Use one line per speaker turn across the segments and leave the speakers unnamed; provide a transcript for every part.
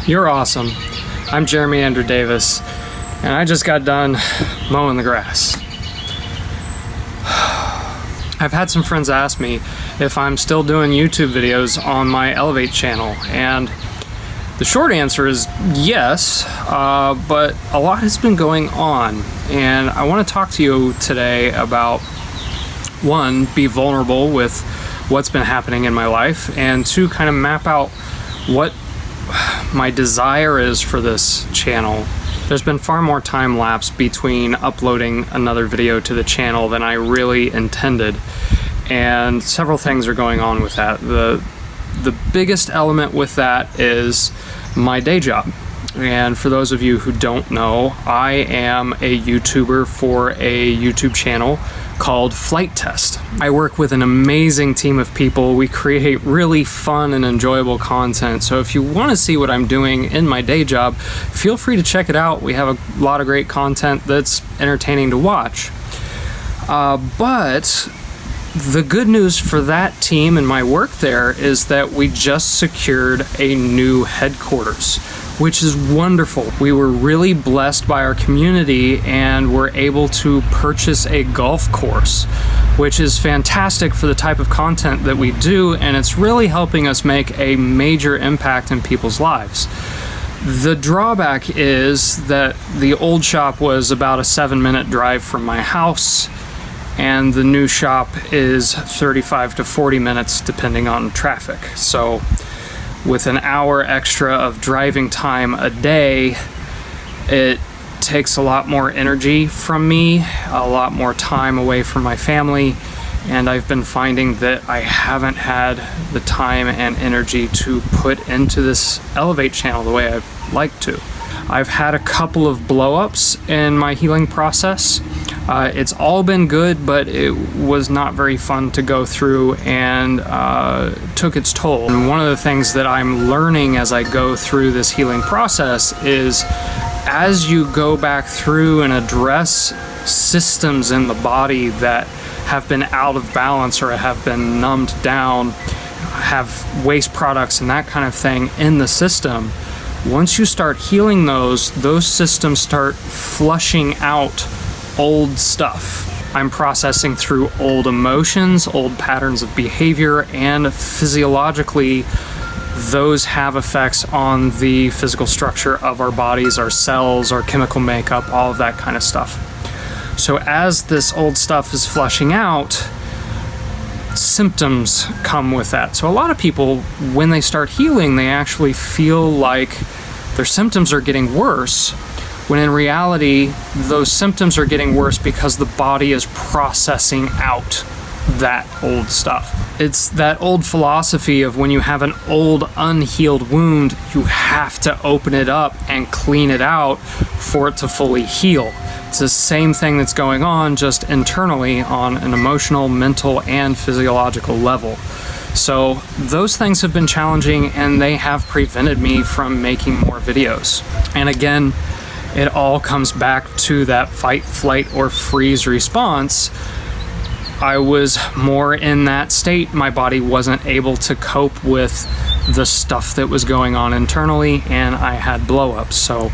You're awesome. I'm Jeremy Andrew Davis, and I just got done mowing the grass. I've had some friends ask me if I'm still doing YouTube videos on my Elevate channel, and the short answer is yes, but a lot has been going on, and I want to talk to you today about, one, be vulnerable with what's been happening in my life, and two, kind of map out what my desire is for this channel. There's been far more time lapse between uploading another video to the channel than I really intended, and several things are going on with that. The biggest element with that is my day job. And for those of you who don't know, I am a YouTuber for a YouTube channel called Flight Test. I work with an amazing team of people. We create really fun and enjoyable content. So if you want to see what I'm doing in my day job, feel free to check it out. We have a lot of great content that's entertaining to watch. But the good news for that team and my work there is that we just secured a new headquarters, which is wonderful. We were really blessed by our community and were able to purchase a golf course, which is fantastic for the type of content that we do, and it's really helping us make a major impact in people's lives. The drawback is that the old shop was about a 7-minute drive from my house, and the new shop is 35 to 40 minutes depending on traffic. So with an hour extra of driving time a day, it takes a lot more energy from me, a lot more time away from my family, and I've been finding that I haven't had the time and energy to put into this Elevate channel the way I'd like to. I've had a couple of blow-ups in my healing process. It's all been good, but it was not very fun to go through and took its toll. And one of the things that I'm learning as I go through this healing process is as you go back through and address systems in the body that have been out of balance or have been numbed down, have waste products and that kind of thing in the system, once you start healing those systems start flushing out old stuff. I'm processing through old emotions, old patterns of behavior, and physiologically, those have effects on the physical structure of our bodies, our cells, our chemical makeup, all of that kind of stuff. So as this old stuff is flushing out, symptoms come with that. So a lot of people, when they start healing, they actually feel like their symptoms are getting worse, when in reality, those symptoms are getting worse because the body is processing out that old stuff. It's that old philosophy of when you have an old unhealed wound, you have to open it up and clean it out for it to fully heal. It's the same thing that's going on just internally on an emotional, mental, and physiological level. So those things have been challenging, and they have prevented me from making more videos. And again, it all comes back to that fight, flight, or freeze response. I was more in that state. My body wasn't able to cope with the stuff that was going on internally, and I had blow-ups. So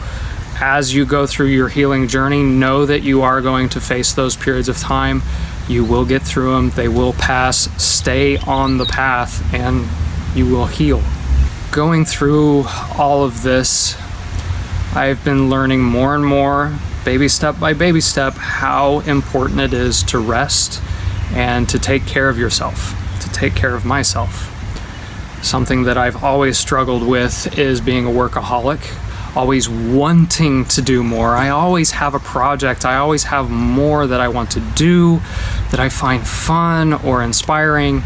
as you go through your healing journey, know that you are going to face those periods of time. You will get through them. They will pass. Stay on the path, and you will heal. Going through all of this, I've been learning more and more, baby step by baby step, how important it is to rest and to take care of yourself, to take care of myself. Something that I've always struggled with is being a workaholic, always wanting to do more. I always have a project. I always have more that I want to do, that I find fun or inspiring,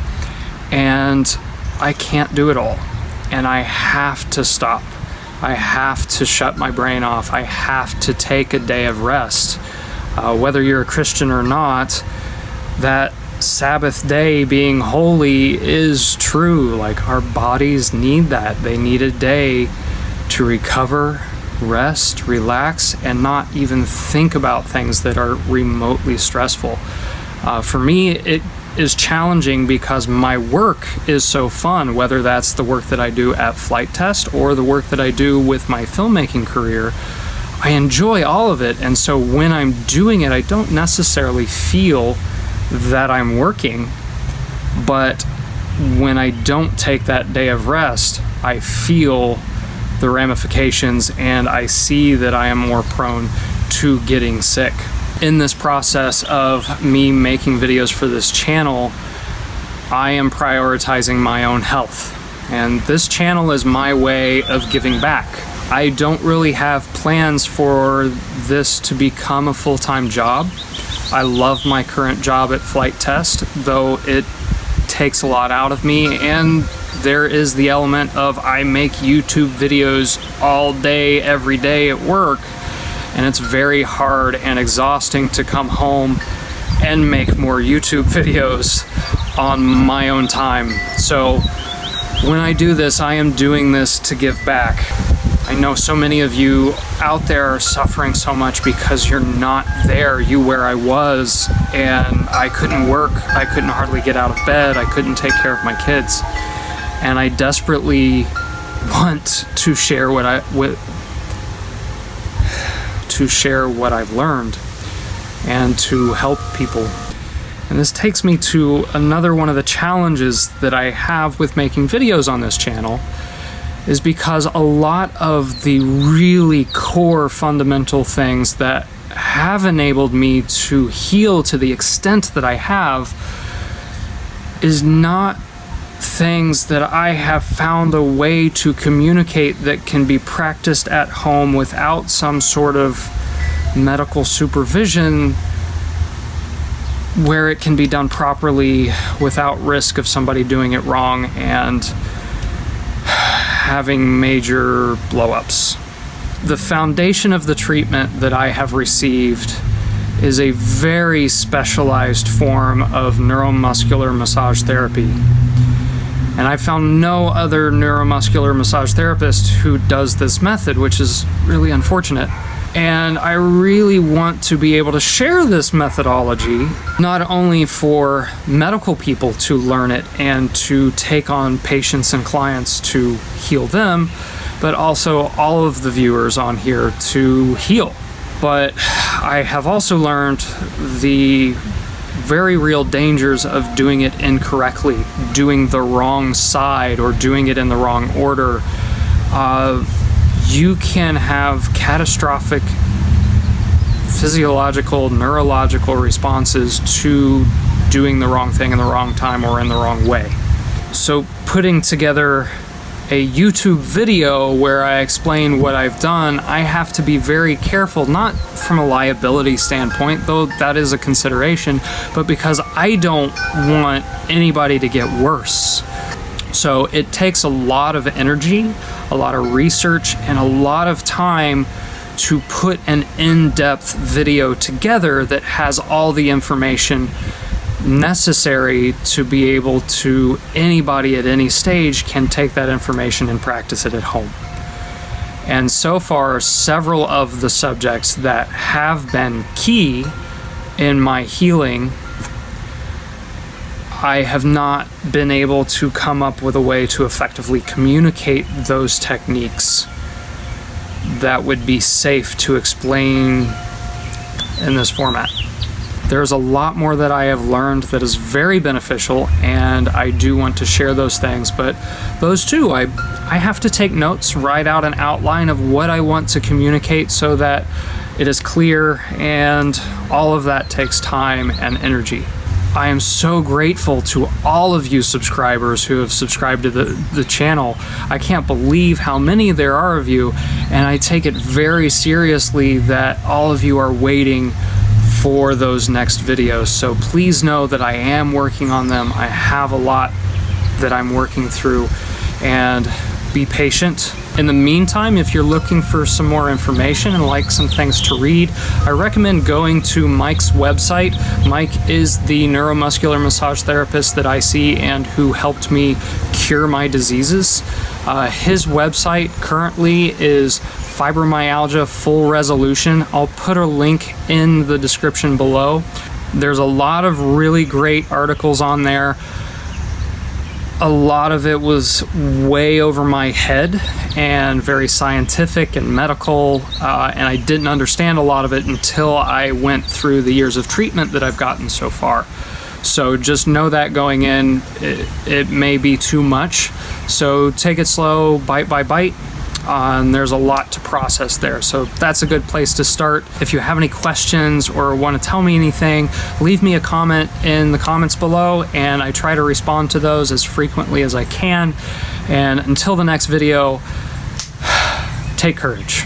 and I can't do it all. And I have to stop. I have to shut my brain off. I have to take a day of rest. Whether you're a Christian or not, that Sabbath day being holy is true. Like, our bodies need that. They need a day to recover, rest, relax, and not even think about things that are remotely stressful. For me, it is challenging because my work is so fun, whether that's the work that I do at Flight Test or the work that I do with my filmmaking career. I enjoy all of it, and so when I'm doing it, I don't necessarily feel that I'm working, but when I don't take that day of rest, I feel the ramifications and I see that I am more prone to getting sick. In this process of me making videos for this channel, I am prioritizing my own health. And this channel is my way of giving back. I don't really have plans for this to become a full-time job. I love my current job at Flight Test, though it takes a lot out of me, and there is the element of I make YouTube videos all day, every day at work, and it's very hard and exhausting to come home and make more YouTube videos on my own time. So when I do this, I am doing this to give back. I know so many of you out there are suffering so much because you're not there, you where I was, and I couldn't work, I couldn't hardly get out of bed, I couldn't take care of my kids. And I desperately want to share what I've learned and to help people. And this takes me to another one of the challenges that I have with making videos on this channel, is because a lot of the really core fundamental things that have enabled me to heal to the extent that I have is not things that I have found a way to communicate that can be practiced at home without some sort of medical supervision, where it can be done properly without risk of somebody doing it wrong and having major blow-ups. The foundation of the treatment that I have received is a very specialized form of neuromuscular massage therapy. And I found no other neuromuscular massage therapist who does this method, which is really unfortunate. And I really want to be able to share this methodology, not only for medical people to learn it and to take on patients and clients to heal them, but also all of the viewers on here to heal. But I have also learned the very real dangers of doing it incorrectly, doing the wrong side or doing it in the wrong order. You can have catastrophic physiological, neurological responses to doing the wrong thing in the wrong time or in the wrong way. So putting together a YouTube video where I explain what I've done, I have to be very careful, not from a liability standpoint, though that is a consideration, but because I don't want anybody to get worse. So it takes a lot of energy, a lot of research, and a lot of time to put an in-depth video together that has all the information necessary to be able to, anybody at any stage can take that information and practice it at home. And so far, several of the subjects that have been key in my healing, I have not been able to come up with a way to effectively communicate those techniques that would be safe to explain in this format. There's a lot more that I have learned that is very beneficial, and I do want to share those things, but those too, I have to take notes, write out an outline of what I want to communicate so that it is clear, and all of that takes time and energy. I am so grateful to all of you subscribers who have subscribed to the channel. I can't believe how many there are of you, and I take it very seriously that all of you are waiting for those next videos. So please know that I am working on them. I have a lot that I'm working through, and be patient. In the meantime, if you're looking for some more information and like some things to read, I recommend going to Mike's website. Mike is the neuromuscular massage therapist that I see and who helped me cure my diseases. His website currently is Fibromyalgia Full Resolution. I'll put a link in the description below. There's a lot of really great articles on there. A lot of it was way over my head and very scientific and medical, and I didn't understand a lot of it until I went through the years of treatment that I've gotten so far. So just know that going in, it may be too much. So take it slow, bite by bite. And there's a lot to process there. So that's a good place to start. If you have any questions or want to tell me anything, leave me a comment in the comments below, and I try to respond to those as frequently as I can. And until the next video, take courage.